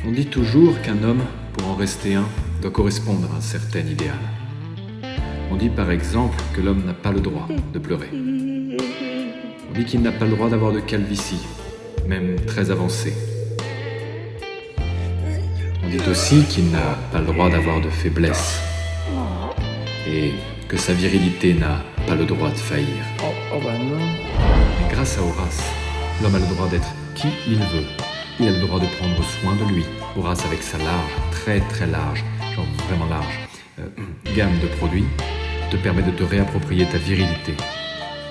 On dit toujours qu'un homme, pour en rester un, doit correspondre à un certain idéal. On dit par exemple que l'homme n'a pas le droit de pleurer. On dit qu'il n'a pas le droit d'avoir de calvitie, même très avancée. On dit aussi qu'il n'a pas le droit d'avoir de faiblesse. Et que sa virilité n'a pas le droit de faillir. Oh bah non. Mais grâce à Horace, l'homme a le droit d'être qui il veut. Il a le droit de prendre soin de lui. Horace, avec sa large, très très large, genre vraiment large, gamme de produits, te permet de te réapproprier ta virilité.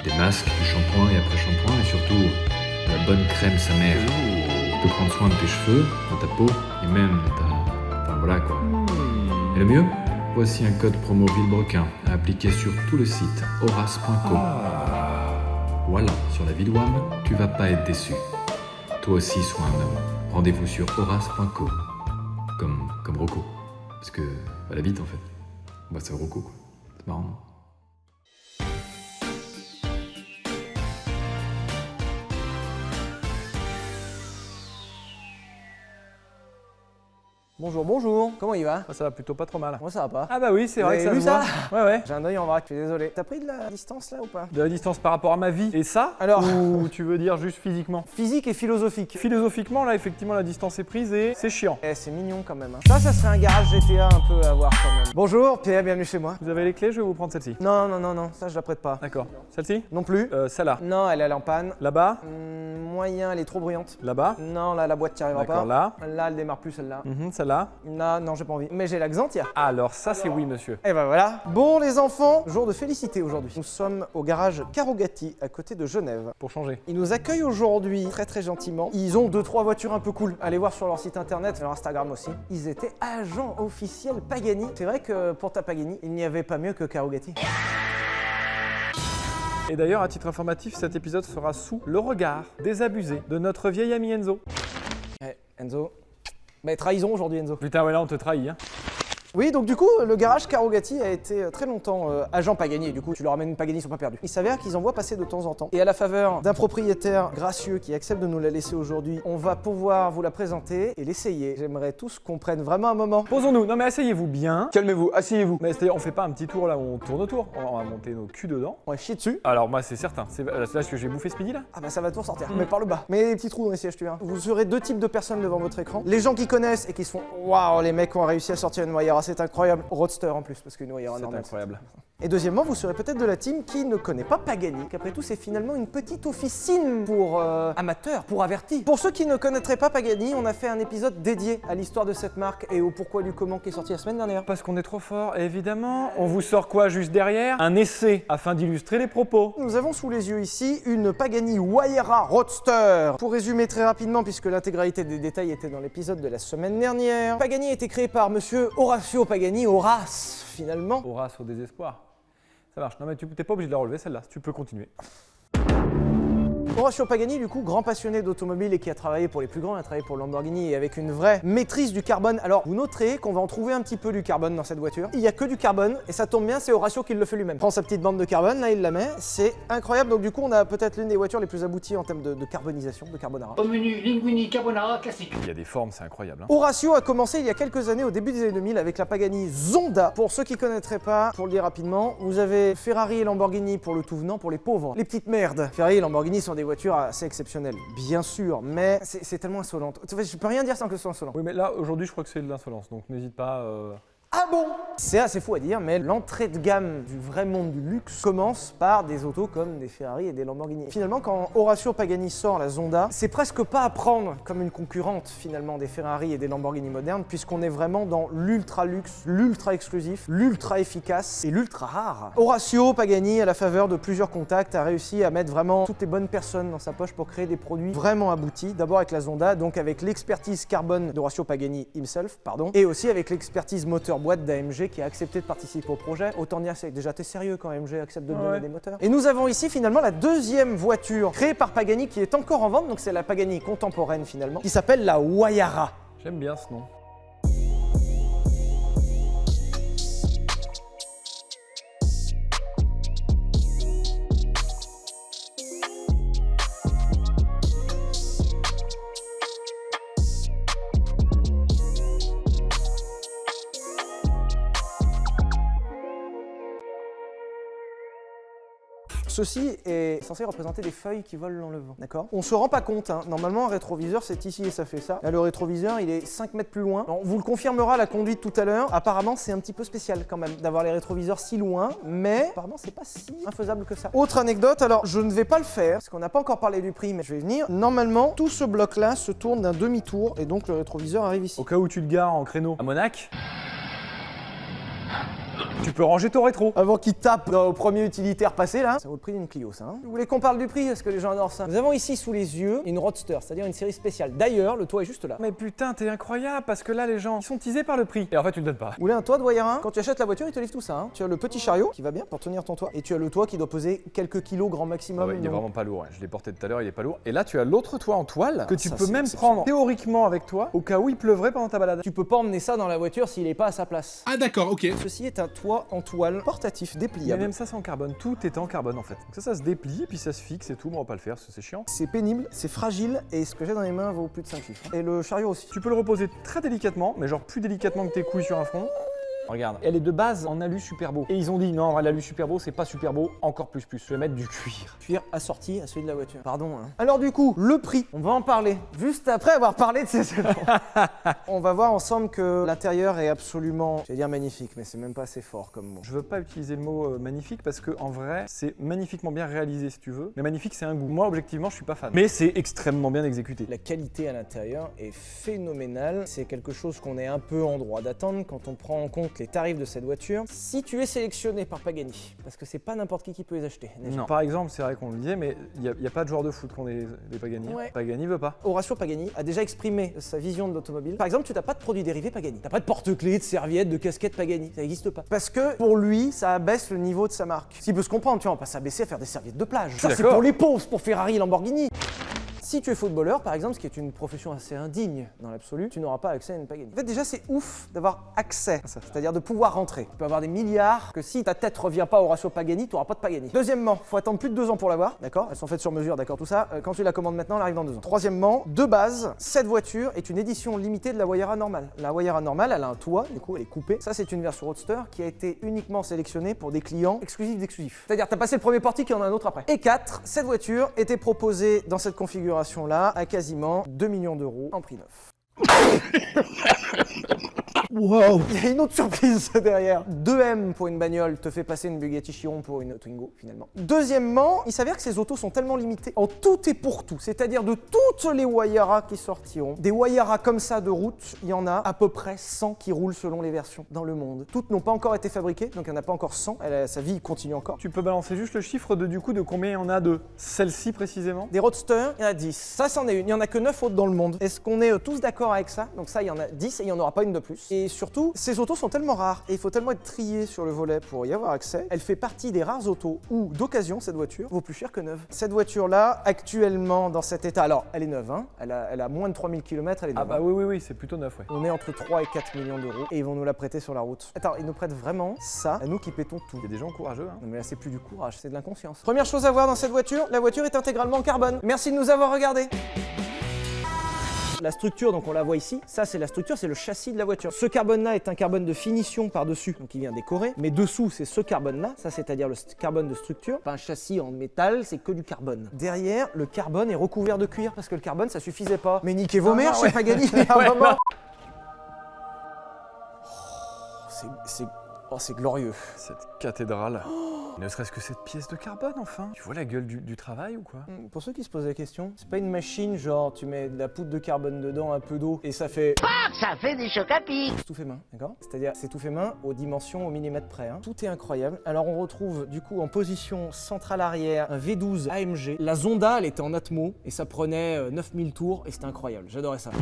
Des masques, du shampoing et après-shampoing, et surtout de la bonne crème sa mère. Tu peux prendre soin de tes cheveux, de ta peau, et même de ta... Enfin voilà quoi. Et le mieux, voici un code promo Villebrequin à appliquer sur tout le site horace.co. Voilà, sur la ville WAM, tu vas pas être déçu. Toi aussi, sois un homme. Rendez-vous sur horace.co. Comme Rocco. Parce que, elle habite en fait. Bah, c'est Rocco quoi. C'est marrant, non ? Bonjour, bonjour. Comment il va? Ça va plutôt pas trop mal. Moi ça va pas. Ah bah oui, c'est Vous vrai que avez ça vu se ça? voit. Ouais. J'ai un œil en vrac, je suis désolé. T'as pris de la distance là ou pas? De la distance par rapport à ma vie. Et ça? Alors- Ou tu veux dire juste physiquement? Physique et philosophique. Philosophiquement, là, effectivement, la distance est prise et c'est chiant. Eh, c'est mignon quand même. Hein. Ça serait un garage GTA un peu à voir quand même. Bonjour, Pierre, bienvenue chez moi. Vous avez les clés, je vais vous prendre celle-ci. Non, ça je la prête pas. D'accord. Celle-ci? Non plus. Celle-là. Non, elle est en panne. Là-bas? Moyen, elle est trop bruyante. Là-bas? Non, là, la boîte t'y arrivera pas. D'accord, là. Là, elle démarre plus celle-là. Celle-là. Non, j'ai pas envie. Mais j'ai la Xantia. Alors, ça, c'est oui, monsieur. Et ben voilà. Bon les enfants, jour de félicité aujourd'hui. Nous sommes au garage Carogati à côté de Genève. Pour changer. Ils nous accueillent aujourd'hui très très gentiment. Ils ont 2-3 voitures un peu cool. Allez voir sur leur site internet, leur Instagram aussi. Ils étaient agents officiels Pagani. C'est vrai que pour ta Pagani, il n'y avait pas mieux que Carogati. Et d'ailleurs, à titre informatif, cet épisode sera sous le regard désabusé de notre vieil ami Enzo. Eh, Enzo. Mais trahison aujourd'hui Enzo. Putain, ouais, là, on te trahit, hein. Oui, donc du coup, le garage Carogati a été très longtemps agent Pagani, et du coup, tu leur amènes une Pagani, ils sont pas perdus. Il s'avère qu'ils en voient passer de temps en temps. Et à la faveur d'un propriétaire gracieux qui accepte de nous la laisser aujourd'hui, on va pouvoir vous la présenter et l'essayer. J'aimerais tous qu'on prenne vraiment un moment. Posons-nous. Non, mais asseyez-vous bien. Calmez-vous, asseyez-vous. Mais c'est-à-dire, on fait pas un petit tour là où on tourne autour. On va monter nos culs dedans. On va chier dessus. Alors, moi, c'est certain. C'est là ce que j'ai bouffé Speedy là. Ah bah ça va tout ressortir, mais par le bas. Mais des petits trous dans les sièges, tu vois. Vous aurez deux types de personnes devant votre écran. Les gens qui connaissent et qui se font « Waouh, les mecs ont réussi à sortir une Wayara, c'est incroyable ». Roadster en plus, parce qu'une Wayara C'est normale. incroyable. Et deuxièmement, vous serez peut-être de la team qui ne connaît pas Pagani, qu'après tout c'est finalement une petite officine pour amateurs, pour avertis. Pour ceux qui ne connaîtraient pas Pagani, on a fait un épisode dédié à l'histoire de cette marque et au pourquoi du comment qui est sorti la semaine dernière. Parce qu'on est trop fort, et évidemment, on vous sort quoi juste derrière? Un essai, afin d'illustrer les propos. Nous avons sous les yeux ici une Pagani Wayara Roadster. Pour résumer très rapidement, puisque l'intégralité des détails était dans l'épisode de la semaine dernière, Pagani a été créé par monsieur Horacio Pagani, Horace finalement. Horace au désespoir. Ça marche. Non mais tu t'es pas obligé de la relever celle-là, tu peux continuer. Horacio Pagani, du coup, grand passionné d'automobile et qui a travaillé pour les plus grands, il a travaillé pour Lamborghini et avec une vraie maîtrise du carbone. Alors, vous noterez qu'on va en trouver un petit peu du carbone dans cette voiture. Il n'y a que du carbone et ça tombe bien, c'est Horacio qui le fait lui-même. Prend sa petite bande de carbone, là il la met, c'est incroyable. Donc du coup, on a peut-être l'une des voitures les plus abouties en termes de carbonisation, de carbonara. Au menu linguini carbonara classique. Il y a des formes, c'est incroyable. Hein. Horacio a commencé il y a quelques années, au début des années 2000, avec la Pagani Zonda. Pour ceux qui connaîtraient pas, pour le dire rapidement, vous avez Ferrari et Lamborghini pour le tout venant, pour les pauvres, les petites merdes. Ferrari et Lamborghini sont des voitures assez exceptionnelles, bien sûr, mais c'est tellement insolente. Je peux rien dire sans que ce soit insolent. Oui mais là, aujourd'hui, je crois que c'est de l'insolence, donc n'hésite pas... Ah bon? C'est assez fou à dire, mais l'entrée de gamme du vrai monde du luxe commence par des autos comme des Ferrari et des Lamborghini. Finalement, quand Horacio Pagani sort la Zonda, c'est presque pas à prendre comme une concurrente finalement des Ferrari et des Lamborghini modernes, puisqu'on est vraiment dans l'ultra luxe, l'ultra exclusif, l'ultra efficace et l'ultra rare. Horacio Pagani, à la faveur de plusieurs contacts, a réussi à mettre vraiment toutes les bonnes personnes dans sa poche pour créer des produits vraiment aboutis. D'abord avec la Zonda, donc avec l'expertise carbone d'Horacio Pagani himself, et aussi avec l'expertise moteur boîte d'AMG qui a accepté de participer au projet. Autant dire, c'est déjà t'es sérieux quand AMG accepte de donner des moteurs. Et nous avons ici finalement la deuxième voiture créée par Pagani qui est encore en vente, donc c'est la Pagani contemporaine finalement, qui s'appelle la Wayara. J'aime bien ce nom. Ceci est censé représenter des feuilles qui volent dans le vent, d'accord? On se rend pas compte, hein. Normalement un rétroviseur c'est ici et ça fait ça. Là le rétroviseur il est 5 mètres plus loin. On vous le confirmera la conduite tout à l'heure. Apparemment c'est un petit peu spécial quand même d'avoir les rétroviseurs si loin, mais apparemment c'est pas si infaisable que ça. Autre anecdote, alors je ne vais pas le faire parce qu'on n'a pas encore parlé du prix, mais je vais y venir. Normalement tout ce bloc là se tourne d'un demi-tour et donc le rétroviseur arrive ici. Au cas où tu te gares en créneau à Monac, tu peux ranger ton rétro. Avant qu'il tape au premier utilitaire passé là. Ça vaut le prix d'une Clio ça. Hein. Vous voulez qu'on parle du prix parce que les gens adorent ça. Nous avons ici sous les yeux une Roadster, c'est-à-dire une série spéciale. D'ailleurs, le toit est juste là. Mais putain, t'es incroyable parce que là, les gens, ils sont teasés par le prix. Et en fait, tu le donnes pas. Vous voulez un toit de Wayara? Quand tu achètes la voiture, il te livre tout ça. Hein. Tu as le petit chariot qui va bien pour tenir ton toit. Et tu as le toit qui doit peser quelques kilos grand maximum. Ah ouais, il est vraiment pas lourd. Hein. Je l'ai porté tout à l'heure, il est pas lourd. Et là, tu as l'autre toit en toile que tu Ça, peux c'est même exceptionnel. prendre théoriquement avec toi au cas où il pleuvrait pendant ta balade. Tu peux pas emmener ça dans la voiture s'il est pas à sa place. Ah d'accord, ok. Ceci est un toit en toile portatif, Mais dépliable. même ça, c'est en carbone. Tout est en carbone en fait. Donc ça se déplie, puis ça se fixe et tout. Mais on va pas le faire parce que c'est chiant. C'est pénible, c'est fragile et ce que j'ai dans les mains vaut plus de 5 chiffres. Et le chariot aussi. Tu peux le reposer très délicatement, mais genre plus délicatement que tes couilles sur un front. Regarde, elle est de base en alu super beau. Et ils ont dit non, l'alu super beau, c'est pas super beau, encore plus. Je vais mettre du cuir. Cuir assorti à celui de la voiture. Pardon. Hein. Alors du coup, le prix, on va en parler juste après avoir parlé de ces éléments. On va voir ensemble que l'intérieur est absolument, je vais dire magnifique, mais c'est même pas assez fort comme mot. Je veux pas utiliser le mot magnifique parce que en vrai, c'est magnifiquement bien réalisé si tu veux. Mais magnifique, c'est un goût. Moi, objectivement, je suis pas fan. Mais c'est extrêmement bien exécuté. La qualité à l'intérieur est phénoménale. C'est quelque chose qu'on est un peu en droit d'attendre quand on prend en compte les tarifs de cette voiture. Si tu es sélectionné par Pagani, parce que c'est pas n'importe qui peut les acheter. n'est-ce Non. Par exemple, c'est vrai qu'on le disait, mais il y a pas de joueurs de foot qui ont des Pagani. Ouais. Pagani veut pas. Horacio Pagani a déjà exprimé sa vision de l'automobile. Par exemple, tu n'as pas de produits dérivés Pagani. T'as pas de porte-clés, de serviettes, de casquettes Pagani. Ça n'existe pas. Parce que pour lui, ça abaisse le niveau de sa marque. Ce qui peut se comprendre, tu vois, on va pas s'abaisser à faire des serviettes de plage. Ça, c'est d'accord. pour les pauvres, c'est pour Ferrari et Lamborghini. Si tu es footballeur, par exemple, ce qui est une profession assez indigne dans l'absolu, tu n'auras pas accès à une Pagani. En fait, déjà, c'est ouf d'avoir accès à ça, c'est-à-dire de pouvoir rentrer. Tu peux avoir des milliards, que si ta tête revient pas au ratio Pagani, tu n'auras pas de Pagani. Deuxièmement, faut attendre plus de 2 ans pour l'avoir, d'accord? Elles sont faites sur mesure, d'accord, tout ça. Quand tu la commandes maintenant, elle arrive dans 2 ans. Troisièmement, de base, cette voiture est une édition limitée de la Wayara normale. La Wayara normale, elle a un toit, du coup, elle est coupée. Ça, c'est une version Roadster qui a été uniquement sélectionnée pour des clients exclusifs d'exclusifs. C'est-à-dire, t'as passé le premier portique, il y en a un autre après. Et 4, cette voiture était proposée dans cette configuration-là à quasiment 2 millions d'euros en prix neuf. Wow. Il y a une autre surprise derrière. 2M pour une bagnole te fait passer une Bugatti Chiron pour une Twingo finalement. Deuxièmement, il s'avère que ces autos sont tellement limitées en tout et pour tout, c'est-à-dire de toutes les Wayara qui sortiront, des Wayara comme ça de route, il y en a à peu près 100 qui roulent selon les versions dans le monde. Toutes n'ont pas encore été fabriquées, donc il n'y en a pas encore 100, sa vie continue encore. Tu peux balancer juste le chiffre de du coup de combien il y en a de celle-ci précisément? Des Roadsters, il y en a 10. Ça, c'en est une. Il n'y en a que 9 autres dans le monde. Est-ce qu'on est tous d'accord avec ça? Donc ça, il y en a 10 et il n'y en aura pas une de plus. Et surtout, ces autos sont tellement rares et il faut tellement être trié sur le volet pour y avoir accès. Elle fait partie des rares autos où, d'occasion, cette voiture vaut plus cher que neuve. Cette voiture-là, actuellement, dans cet état, alors, elle est neuve, hein. Elle a moins de 3000 km, elle est neuve. Ah bah oui, c'est plutôt neuf, ouais. On est entre 3 et 4 millions d'euros et ils vont nous la prêter sur la route. Attends, ils nous prêtent vraiment ça, à nous qui pétons tout. Il y a des gens courageux, hein. Non mais là c'est plus du courage, c'est de l'inconscience. Première chose à voir dans cette voiture, la voiture est intégralement en carbone. Merci de nous avoir regardés. La structure, donc on la voit ici, ça c'est la structure, c'est le châssis de la voiture. Ce carbone-là est un carbone de finition par-dessus, donc il vient décorer. Mais dessous, c'est ce carbone-là, ça c'est-à-dire le carbone de structure. Pas un châssis en métal, c'est que du carbone. Derrière, le carbone est recouvert de cuir, parce que le carbone, ça suffisait pas. Mais niquez vos mères, chez Pagani, à un moment. C'est glorieux. Cette cathédrale. Ne serait-ce que cette pièce de carbone, enfin. Tu vois la gueule du travail ou quoi? Pour ceux qui se posent la question, c'est pas une machine genre tu mets de la poudre de carbone dedans, un peu d'eau et ça fait... Ça fait des chocs à pic. C'est tout fait main, d'accord? C'est-à-dire c'est tout fait main aux dimensions au millimètre près. Hein. Tout est incroyable. Alors on retrouve du coup en position centrale arrière un V12 AMG. La Zonda elle était en Atmo et ça prenait 9000 tours et c'était incroyable. J'adorais ça.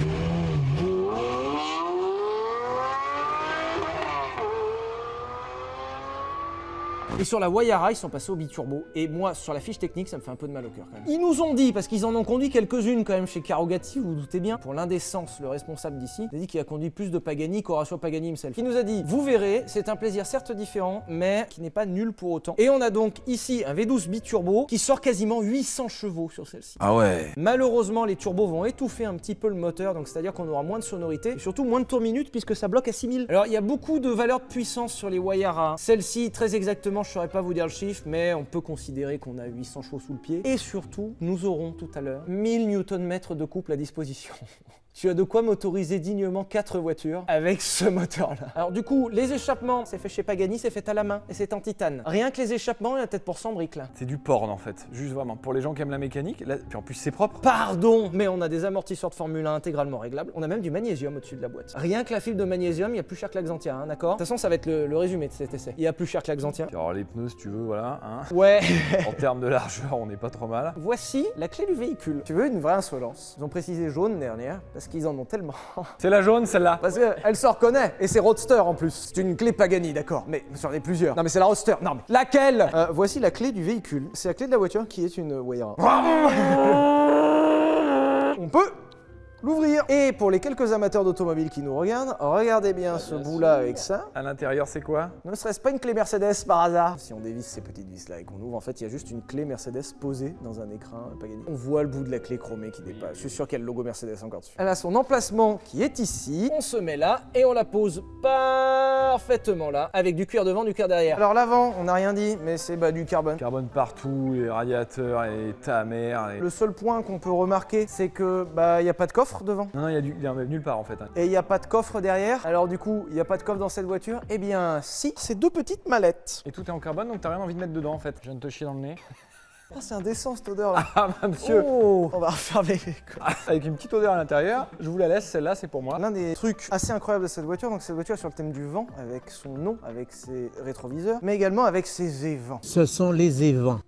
Et sur la Wayara, ils sont passés au biturbo. Et moi, sur la fiche technique, ça me fait un peu de mal au cœur quand même. Ils nous ont dit, parce qu'ils en ont conduit quelques-unes quand même chez Carrogati, vous vous doutez bien, pour l'indécence, le responsable d'ici, il a dit qu'il a conduit plus de Pagani qu'Horacio Pagani himself. Il nous a dit, vous verrez, c'est un plaisir certes différent, mais qui n'est pas nul pour autant. Et on a donc ici un V12 biturbo qui sort quasiment 800 chevaux sur celle-ci. Ah ouais. Malheureusement, les turbos vont étouffer un petit peu le moteur, donc c'est-à-dire qu'on aura moins de sonorité, et surtout moins de tours minutes puisque ça bloque à 6000. Alors il y a beaucoup de valeurs de puissance sur les Wayara. Celle-ci, très exactement, je saurais pas vous dire le chiffre, mais on peut considérer qu'on a 800 chevaux sous le pied. Et surtout, nous aurons tout à l'heure 1000 Nm de couple à disposition. Tu as de quoi motoriser dignement 4 voitures avec ce moteur-là. Alors du coup, les échappements, c'est fait chez Pagani, c'est fait à la main et c'est en titane. Rien que les échappements, il y en a peut-être pour 100 briques là. C'est du porn en fait, juste vraiment. Pour les gens qui aiment la mécanique, là, puis en plus c'est propre. Pardon, mais on a des amortisseurs de Formule 1 intégralement réglables. On a même du magnésium au-dessus de la boîte. Rien que la fibre de magnésium, il y a plus cher que l'Axantia, hein, d'accord? De toute façon, ça va être le résumé de cet essai. Il y a plus cher que l'Axantia. Puis alors les pneus si tu veux, voilà. Hein. Ouais. En termes de largeur, on n'est pas trop mal. Voici la clé du véhicule. Tu veux une vraie insolence? Ils ont précisé jaune dernière parce qu'ils en ont tellement. C'est la jaune celle-là. Parce qu'elle se reconnaît, et c'est Roadster en plus. C'est une clé Pagani, d'accord, mais j'en ai plusieurs. Non mais c'est la Roadster, non mais laquelle? Voici la clé du véhicule. C'est la clé de la voiture qui est une Wayra. On peut l'ouvrir. Et pour les quelques amateurs d'automobile qui nous regardent, regardez bien ce bout-là avec ça. À l'intérieur c'est quoi? Ne serait-ce pas une clé Mercedes par hasard? Si on dévisse ces petites vis-là et qu'on ouvre, en fait, il y a juste une clé Mercedes posée dans un écrin Pagani. On voit le bout de la clé chromée qui dépasse. Je suis sûr qu'il y a le logo Mercedes encore dessus. Elle a son emplacement qui est ici. On se met là et on la pose parfaitement là, avec du cuir devant, du cuir derrière. Alors l'avant, on n'a rien dit, mais c'est du carbone. Carbone partout, les radiateurs et ta mère. Et... Le seul point qu'on peut remarquer, c'est que il n'y a pas de coffre devant. Non, il y a nulle part en fait. Hein. Et il n'y a pas de coffre derrière. Alors du coup, il n'y a pas de coffre dans cette voiture. Eh bien si, c'est 2 petites mallettes. Et tout est en carbone donc t'as rien envie de mettre dedans en fait. Je viens de te chier dans le nez. Oh, c'est indécent cette odeur là. Ah bah monsieur. Oh, on va refermer. Avec une petite odeur à l'intérieur. Je vous la laisse, celle-là c'est pour moi. L'un des trucs assez incroyables de cette voiture, donc cette voiture est sur le thème du vent, avec son nom, avec ses rétroviseurs, mais également avec ses évents. Ce sont les évents.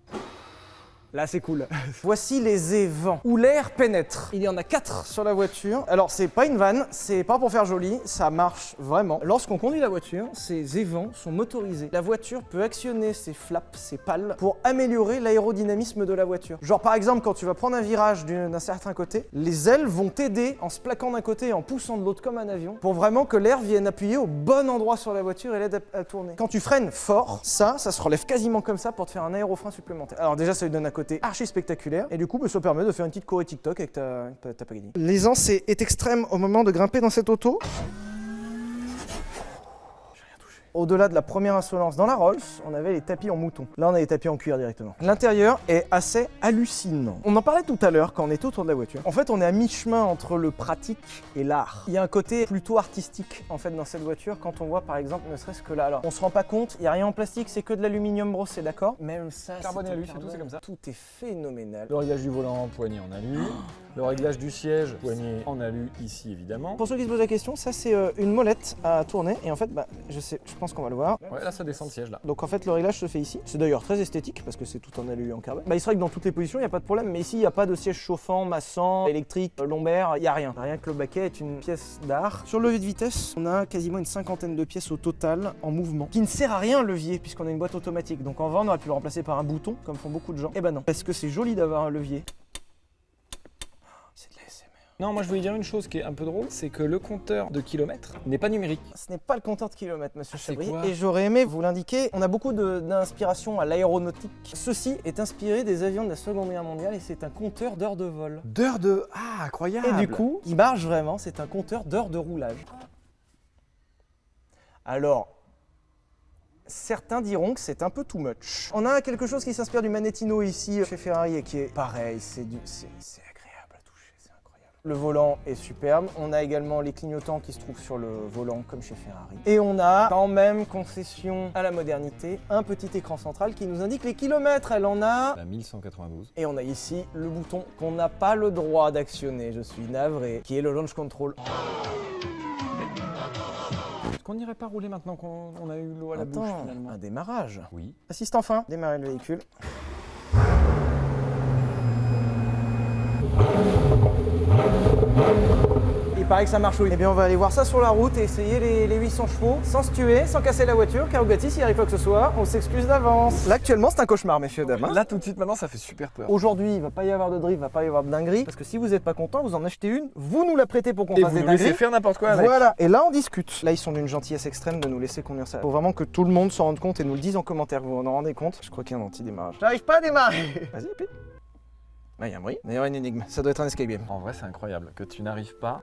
Là, c'est cool. Voici les évents, où l'air pénètre. Il y en a 4 sur la voiture. Alors, c'est pas une vanne, c'est pas pour faire joli, ça marche vraiment. Lorsqu'on conduit la voiture, ces évents sont motorisés. La voiture peut actionner ses flaps, ses pales, pour améliorer l'aérodynamisme de la voiture. Genre, par exemple, quand tu vas prendre un virage d'un certain côté, les ailes vont t'aider en se plaquant d'un côté et en poussant de l'autre comme un avion, pour vraiment que l'air vienne appuyer au bon endroit sur la voiture et l'aide à tourner. Quand tu freines fort, ça se relève quasiment comme ça pour te faire un aérofrein supplémentaire. Alors déjà, ça lui donne un côté archi spectaculaire et du coup ça permet de faire une petite choré TikTok avec ta Pagani. L'aisance est extrême au moment de grimper dans cette auto. Au-delà de la première insolence dans la Rolls, on avait les tapis en mouton. Là, on a les tapis en cuir directement. L'intérieur est assez hallucinant. On en parlait tout à l'heure quand on était autour de la voiture. En fait, on est à mi-chemin entre le pratique et l'art. Il y a un côté plutôt artistique en fait dans cette voiture quand on voit par exemple ne serait-ce que là. Alors, on se rend pas compte, il y a rien en plastique, c'est que de l'aluminium brossé, d'accord? Même ça, Carbone et alu, c'est c'est tout, c'est comme ça. Tout est phénoménal. Le réglage du volant, poignée en alu. Le réglage du siège, poignée en alu ici évidemment. Pour ceux qui se posent la question, ça c'est une molette à tourner et en fait, je pense qu'on va le voir. Ouais, là ça descend le siège là. Donc en fait le réglage se fait ici. C'est d'ailleurs très esthétique parce que c'est tout en alu et en carbone. Il serait que dans toutes les positions il n'y a pas de problème, mais ici il n'y a pas de siège chauffant, massant, électrique, lombaire, il n'y a rien. Rien que le baquet est une pièce d'art. Sur le levier de vitesse, on a quasiment une cinquantaine de pièces au total en mouvement, qui ne sert à rien le levier puisqu'on a une boîte automatique. Donc en vrai on aurait pu le remplacer par un bouton comme font beaucoup de gens. Eh ben non, parce que c'est joli d'avoir un levier. C'est de la SMR. Non, moi je voulais dire une chose qui est un peu drôle, c'est que le compteur de kilomètres n'est pas numérique. Ce n'est pas le compteur de kilomètres, monsieur c'est Chabry, quoi et j'aurais aimé vous l'indiquer. On a beaucoup d'inspiration à l'aéronautique. Ceci est inspiré des avions de la Seconde Guerre mondiale et c'est un compteur d'heures de vol. D'heures de... Ah, incroyable. Et du coup, il marche vraiment, c'est un compteur d'heures de roulage. Alors, certains diront que c'est un peu too much. On a quelque chose qui s'inspire du Manettino ici chez Ferrari et qui est pareil, c'est agréable à toucher, c'est incroyable. Le volant est superbe, on a également les clignotants qui se trouvent sur le volant comme chez Ferrari. Et on a quand même, concession à la modernité, un petit écran central qui nous indique les kilomètres, elle en a... La 1192. Et on a ici le bouton qu'on n'a pas le droit d'actionner, je suis navré, qui est le launch control. Est-ce qu'on n'irait pas rouler maintenant qu'on a eu l'eau à la bouche finalement? Un démarrage. Oui. Assistant fin, démarrer le véhicule. Il paraît que ça marche, oui. Eh bien, on va aller voir ça sur la route et essayer les 800 chevaux sans se tuer, sans casser la voiture, car Bugatti, s'il arrive quoi que ce soit, on s'excuse d'avance. Là, actuellement, c'est un cauchemar, messieurs, dames. Hein. Là, tout de suite, maintenant, ça fait super peur. Aujourd'hui, il va pas y avoir de drift, il va pas y avoir de dinguerie, parce que si vous n'êtes pas content, vous en achetez une, vous nous la prêtez pour qu'on Et fasse vous des nous laissez dingueries. faire n'importe quoi avec. Voilà, et là, on discute. Là, ils sont d'une gentillesse extrême de nous laisser conduire ça. Faut vraiment que tout le monde s'en rende compte et nous le dise en commentaire, vous vous en rendez compte? Je crois qu'il y a un anti-démarrage. J'arrive pas à démarrer. Vas-y, pip. Il y a un bruit. D'ailleurs, une énigme. Ça doit être un escape game. En vrai, c'est incroyable que tu n'arrives pas.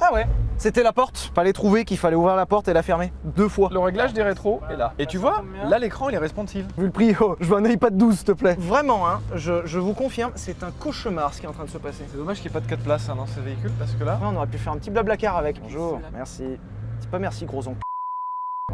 Ah Ah ouais. C'était la porte. Fallait trouver qu'il fallait ouvrir la porte et la fermer 2 fois. Le réglage des rétros est là. Et tu vois, là l'écran il est responsive. Vu le prix, oh, je veux un iPad 12 s'il te plaît. Vraiment, hein, je vous confirme, c'est un cauchemar ce qui est en train de se passer. C'est dommage qu'il n'y ait pas de 4 places hein, dans ce véhicule parce que là, Ouais, on aurait pu faire un petit blablacar avec. Bonjour, merci. C'est pas merci gros oncle.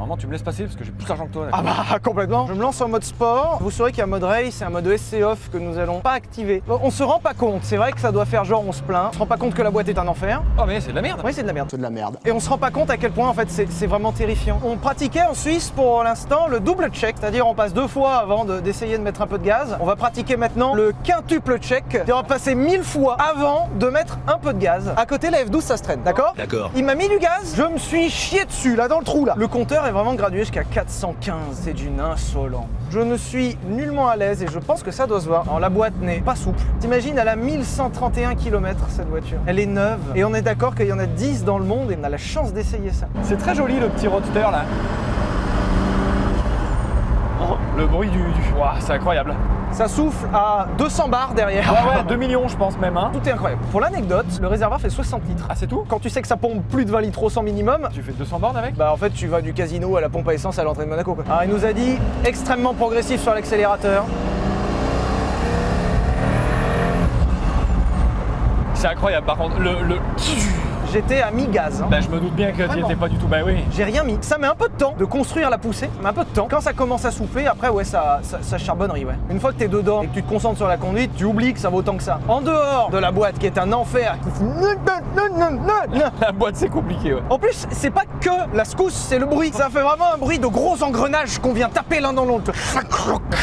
normalement tu me laisses passer parce que j'ai plus d'argent que toi. Ah bah complètement. Je me lance en mode sport. Vous saurez qu'il y a un mode race et un mode SC off que nous allons pas activer. On se rend pas compte. C'est vrai que ça doit faire genre on se plaint. On se rend pas compte que la boîte est un enfer. Oh mais c'est de la merde. Oui, c'est de la merde. C'est de la merde. Et on se rend pas compte à quel point en fait c'est vraiment terrifiant. On pratiquait en Suisse pour l'instant le double check, c'est-à-dire on passe 2 fois avant d'essayer de mettre un peu de gaz. On va pratiquer maintenant le quintuple check, c'est-à-dire on va passer 1000 fois avant de mettre un peu de gaz. À côté la F12 ça se traîne, d'accord? D'accord. Il m'a mis du gaz, je me suis chié dessus là dans le trou là. Le compteur est vraiment gradué jusqu'à 415, c'est d'une insolence. Je ne suis nullement à l'aise et je pense que ça doit se voir. Alors la boîte n'est pas souple. T'imagines, elle a 1131 km cette voiture. Elle est neuve et on est d'accord qu'il y en a 10 dans le monde et on a la chance d'essayer ça. C'est très joli le petit roadster là. Oh, le bruit du... Ouah, c'est incroyable. Ça souffle à 200 bars derrière. Ouais, 2 millions je pense même hein. Tout est incroyable. Pour l'anecdote, le réservoir fait 60 litres. Ah c'est tout? Quand tu sais que ça pompe plus de 20 litres au 100 minimum, Tu fais 200 bornes avec? bah en fait tu vas du casino à la pompe à essence à l'entrée de Monaco quoi. Alors il nous a dit extrêmement progressif sur l'accélérateur. C'est incroyable par contre, le... J'étais à mi-gaz. Hein. Bah je me doute bien que tu Vraiment. étais pas du tout, bah oui. J'ai rien mis. Ça met un peu de temps de construire la poussée, ça met un peu de temps. Quand ça commence à souffler, après ouais ça charbonnerie ouais. Une fois que t'es dedans et que tu te concentres sur la conduite, tu oublies que ça vaut autant que ça. En dehors de la boîte qui est un enfer, qui fait La boîte c'est compliqué ouais. en plus, c'est pas que la secousse, c'est le bruit. Ça fait vraiment un bruit de gros engrenages qu'on vient taper l'un dans l'autre.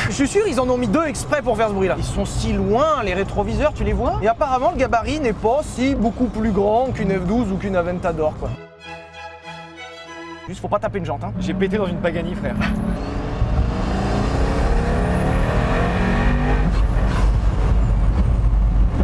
Je suis sûr, ils en ont mis 2 exprès pour faire ce bruit-là. Ils sont si loin, les rétroviseurs, tu les vois? Et apparemment, le gabarit n'est pas si beaucoup plus grand qu'une F12 ou qu'une Aventador, quoi. Juste, faut pas taper une jante, hein. J'ai pété dans une Pagani frère.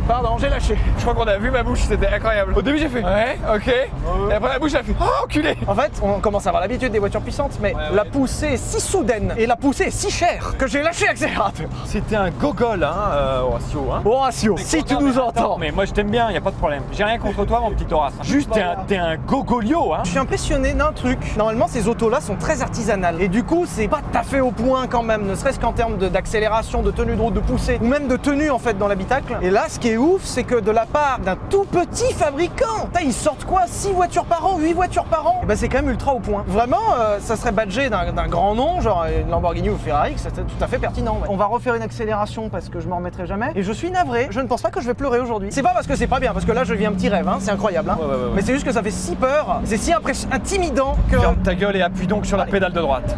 Pardon, j'ai lâché. Je crois qu'on a vu ma bouche, c'était incroyable. Au début j'ai fait ouais, ok. Et après la bouche a fait oh enculé. En fait, on commence à avoir l'habitude des voitures puissantes, mais la poussée est si soudaine et la poussée est si chère que j'ai lâché l'accélérateur. C'était un gogol hein, Horatio hein. Horatio, si tu nous entends. Mais moi je t'aime bien, y a pas de problème. J'ai rien contre toi mon petit Horace. Juste t'es un gogolio hein. Je suis impressionné d'un truc. Normalement, ces autos-là sont très artisanales. Et du coup, c'est pas tout à fait au point quand même, ne serait-ce qu'en termes d'accélération, de tenue de route, de poussée, ou même de tenue en fait dans l'habitacle. Et là, ce qui est ouf, c'est que de la part d'un tout petit fabricant, putain, ils sortent quoi 6 voitures par an, 8 voitures par an? Et ben c'est quand même ultra au point. Vraiment, ça serait badgé d'un grand nom, genre une Lamborghini ou Ferrari, que c'était tout à fait pertinent. Ouais. On va refaire une accélération parce que je m'en remettrai jamais. Et je suis navré, je ne pense pas que je vais pleurer aujourd'hui. C'est pas parce que c'est pas bien, parce que là je vis un petit rêve, hein, c'est incroyable. Hein. Ouais. Mais c'est juste que ça fait si peur, c'est si intimidant que... Ferme ta gueule et appuie donc sur la pédale de droite.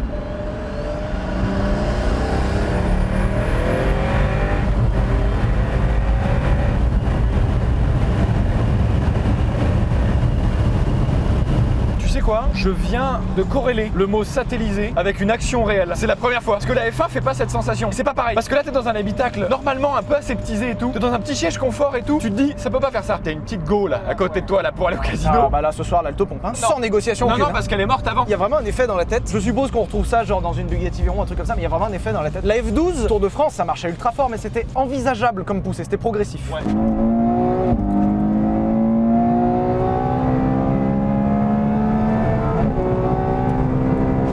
Tu sais quoi? Je viens de corréler le mot satellisé avec une action réelle. C'est la première fois. Parce que la F1 fait pas cette sensation. C'est pas pareil. Parce que là, t'es dans un habitacle normalement un peu aseptisé et tout. T'es dans un petit siège confort et tout. Tu te dis, ça peut pas faire ça. T'as une petite go là, à côté de toi là pour aller au casino. Ah bah là ce soir l'alto pompe, hein. Sans négociation Non, aucune, non, hein. parce qu'elle est morte avant. Il y a vraiment un effet dans la tête. Je suppose qu'on retrouve ça genre dans une Bugatti Veyron, un truc comme ça, mais il y a vraiment un effet dans la tête. La F12, Tour de France, ça marchait ultra fort, mais c'était envisageable comme poussée, c'était progressif. Ouais.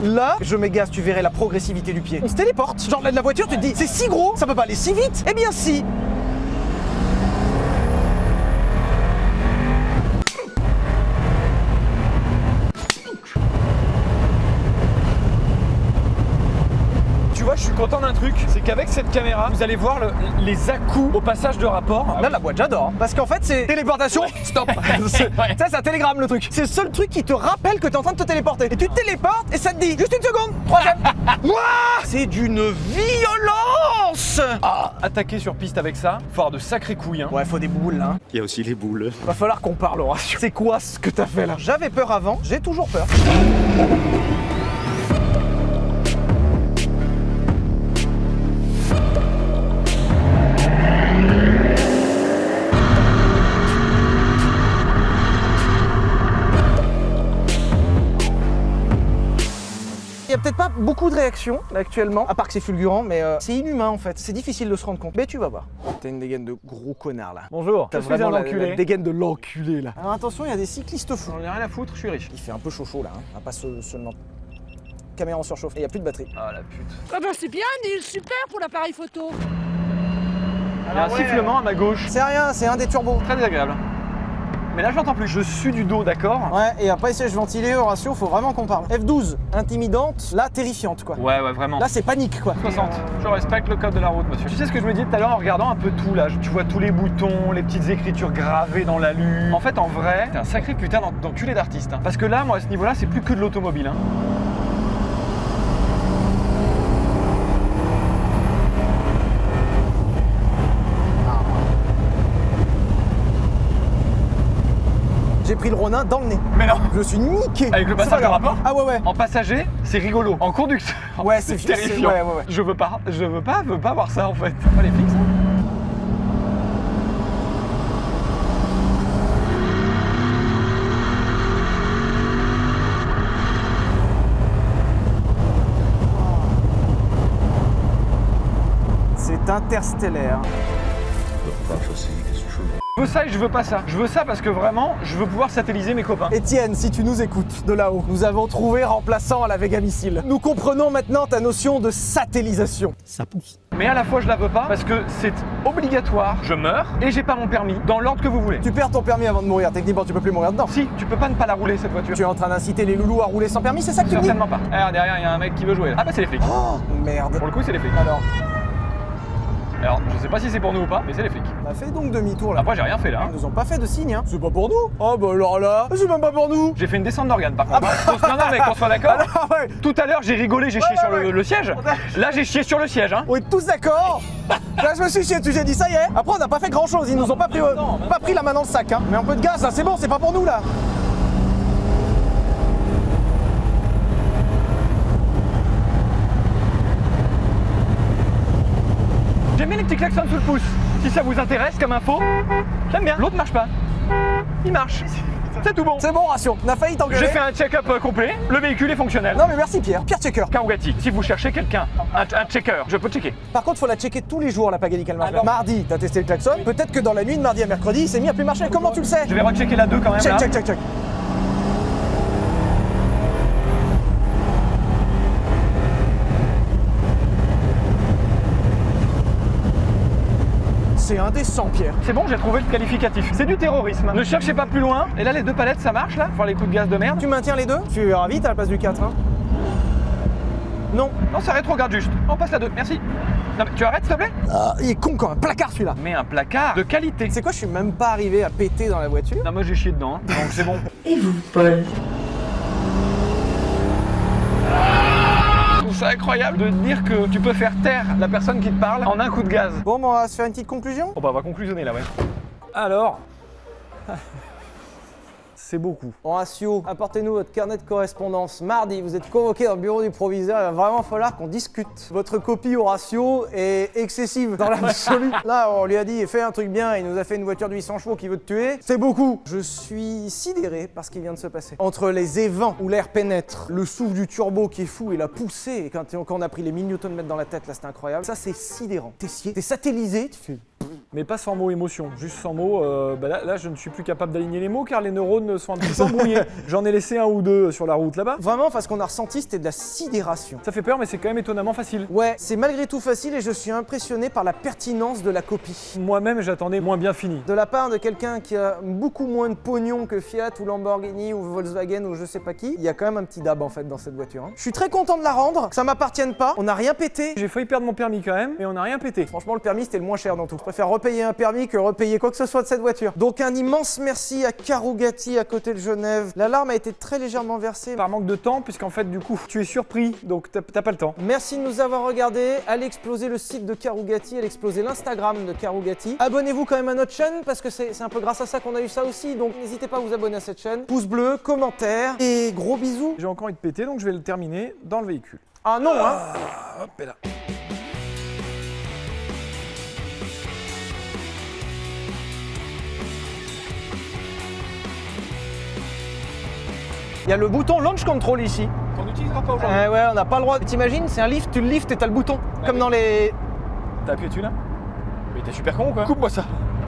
Là, je m'égasse, tu verrais la progressivité du pied. On se téléporte. Genre là de la voiture, tu te dis, c'est si gros, ça peut pas aller si vite. Eh bien si. Tu vois, je suis content d'un truc, c'est qu'avec cette caméra, vous allez voir les à-coups au passage de rapport. Là, la boîte, j'adore. Parce qu'en fait, c'est téléportation, stop. Ouais. Ça, c'est un télégramme le truc. C'est le seul truc qui te rappelle que t'es en train de te téléporter. Et tu te téléportes et ça te dit juste une seconde, troisième. Ouah, c'est d'une violence. Ah, attaquer sur piste avec ça, faut avoir de sacrés couilles. Hein. Ouais, faut des boules là. Hein. Il y a aussi les boules. Va falloir qu'on parle, Horatio. C'est quoi ce que t'as fait là? J'avais peur avant, j'ai toujours peur. Il y a a peut-être pas beaucoup de réactions là, actuellement, à part que c'est fulgurant, mais c'est inhumain en fait. C'est difficile de se rendre compte. Mais tu vas voir. T'as une dégaine de gros connard là. Bonjour, T'as je suis un vraiment enculé. la dégaine de l'enculé là. Alors attention, il y a des cyclistes fous. J'en ai rien à foutre, je suis riche. Il fait un peu chaud là, hein. On va pas seulement. Caméra en surchauffe et il n'y a plus de batterie. Ah la pute. Ah bah c'est bien, Neil, super pour l'appareil photo. Il y a un sifflement à ma gauche. C'est rien, c'est un des turbos. Très désagréable. Mais là je l'entends plus, je suis du dos, d'accord? Ouais, et après siège ventilé, Horatio, faut vraiment qu'on parle. F12, intimidante, là terrifiante quoi. Ouais, vraiment. Là c'est panique quoi. 60. Je respecte le code de la route, monsieur. Tu sais ce que je me dis tout à l'heure en regardant un peu tout là? Tu vois tous les boutons, les petites écritures gravées dans l'alu. En fait, en vrai, t'es un sacré putain d'enculé d'artiste. Hein. Parce que là, moi, à ce niveau-là, c'est plus que de l'automobile. Hein. J'ai pris le Ronin dans le nez. Mais non! Je suis niqué. Avec le C'est passage pas de grave. rapport? Ah ouais. En passager, c'est rigolo. En conducteur, Ouais, c'est c'est terrifiant. ouais. Je veux pas voir ça en fait. Pas les flics, ça? C'est interstellaire. Je veux ça et je veux pas ça. Je veux ça parce que vraiment, je veux pouvoir satelliser mes copains. Étienne, si tu nous écoutes de là-haut, nous avons trouvé remplaçant à la Vega Missile. Nous comprenons maintenant ta notion de satellisation. Ça pousse. Mais à la fois, je la veux pas parce que c'est obligatoire. Je meurs et j'ai pas mon permis dans l'ordre que vous voulez. Tu perds ton permis avant de mourir. Techniquement, tu peux plus mourir dedans. Si, tu peux pas ne pas la rouler cette voiture. Tu es en train d'inciter les loulous à rouler sans permis, c'est ça que tu me dis? Certainement pas. Ah, derrière, il y a un mec qui veut jouer là. Ah bah c'est les flics. Oh, merde. Pour le coup, c'est les flics. Alors, je sais pas si c'est pour nous ou pas, mais c'est les flics. On a fait donc demi-tour là. Après, j'ai rien fait là. Hein. Ils nous ont pas fait de signe, hein. C'est pas pour nous. Oh bah alors là, c'est même pas pour nous. J'ai fait une descente d'organes par contre. Non, mais qu'on soit d'accord. Ah ouais. Tout à l'heure, j'ai rigolé, j'ai chié sur le siège. Là, j'ai chié sur le siège. Hein. On est tous d'accord. Là, je me suis chié dessus, j'ai dit ça y est. Après, on n'a pas fait grand chose. Ils nous ont pas pris, pas pris la main dans le sac, hein. Mais un peu de gaz, là, c'est bon, c'est pas pour nous là. J'aime bien les petits klaxons sous le pouce. Si ça vous intéresse comme info, j'aime bien. L'autre marche pas. Il marche. C'est tout bon. C'est bon, Ration. On a failli t'engueuler. J'ai fait un check-up complet. Le véhicule est fonctionnel. Non mais merci Pierre. Pierre checker. Karugati, si vous cherchez quelqu'un, un checker, je peux checker. Par contre, faut la checker tous les jours la Pagani qu'elle marche. Mardi, t'as testé le klaxon. Peut-être que dans la nuit de mardi à mercredi, il s'est mis à plus marcher. Comment tu le sais? Je vais rechecker la 2 quand même. Là. Check. C'est indécent, Pierre. C'est bon, j'ai trouvé le qualificatif. C'est du terrorisme. Ne cherchez pas plus loin. Et là, les 2 palettes, ça marche là? Voir les coups de gaz de merde. Tu maintiens les deux? Tu verras vite à la place du 4, hein. Non. Non, ça rétrograde juste. On passe la 2, merci. Non, mais tu arrêtes s'il te plaît? Ah, il est con quand même. Placard celui-là. Mais un placard de qualité. C'est quoi, je suis même pas arrivé à péter dans la voiture. Non, moi j'ai chié dedans, hein. Donc c'est bon. Et vous, Paul? Je trouve ça incroyable de dire que tu peux faire taire la personne qui te parle en un coup de gaz. Bon, on va se faire une petite conclusion. Bon bah on va conclusionner là, ouais. Alors, c'est beaucoup. Horatio, apportez-nous votre carnet de correspondance. Mardi, vous êtes convoqué dans le bureau du proviseur. Il va vraiment falloir qu'on discute. Votre copie Horatio est excessive dans l'absolu. Là, on lui a dit, fais un truc bien. Il nous a fait une voiture de 800 chevaux qui veut te tuer. C'est beaucoup. Je suis sidéré par ce qui vient de se passer. Entre les évents où l'air pénètre, le souffle du turbo qui est fou et la poussée. Et quand on a pris les 1000 Nm dans la tête, là, c'était incroyable. Ça, c'est sidérant. T'es scié, t'es satellisé. Tu fais... Mais pas sans mots émotion, juste sans mots. Là, je ne suis plus capable d'aligner les mots car les neurones sont un petit peu embrouillés. J'en ai laissé un ou deux sur la route là-bas. Vraiment, enfin, ce qu'on a ressenti, c'était de la sidération. Ça fait peur, mais c'est quand même étonnamment facile. Ouais, c'est malgré tout facile et je suis impressionné par la pertinence de la copie. Moi-même, j'attendais moins bien fini. De la part de quelqu'un qui a beaucoup moins de pognon que Fiat ou Lamborghini ou Volkswagen ou je sais pas qui, il y a quand même un petit dab en fait dans cette voiture. Hein. Je suis très content de la rendre, que ça m'appartienne pas, on n'a rien pété. J'ai failli perdre mon permis quand même, mais on n'a rien pété. Franchement, le permis c'était le moins cher dans tout. Je préfère repayer un permis que repayer quoi que ce soit de cette voiture. Donc un immense merci à Karugati à côté de Genève. L'alarme a été très légèrement versée. Par manque de temps, puisqu'en fait, du coup, tu es surpris, donc t'as pas le temps. Merci de nous avoir regardés. Allez exploser le site de Karugati, allez exploser l'Instagram de Karugati. Abonnez-vous quand même à notre chaîne parce que c'est un peu grâce à ça qu'on a eu ça aussi. Donc n'hésitez pas à vous abonner à cette chaîne. Pouce bleu, commentaire et gros bisous. J'ai encore envie de péter, donc je vais le terminer dans le véhicule. Ah non, hein. Hop, et là. Il y a le bouton Launch Control ici. Qu'on l'utilisera pas aujourd'hui. Ouais, on n'a pas le droit. T'imagines, c'est un lift, tu le liftes et t'as le bouton. Comme dans les. T'as appuyé dessus là? Mais t'es super con ou quoi? Coupe-moi ça.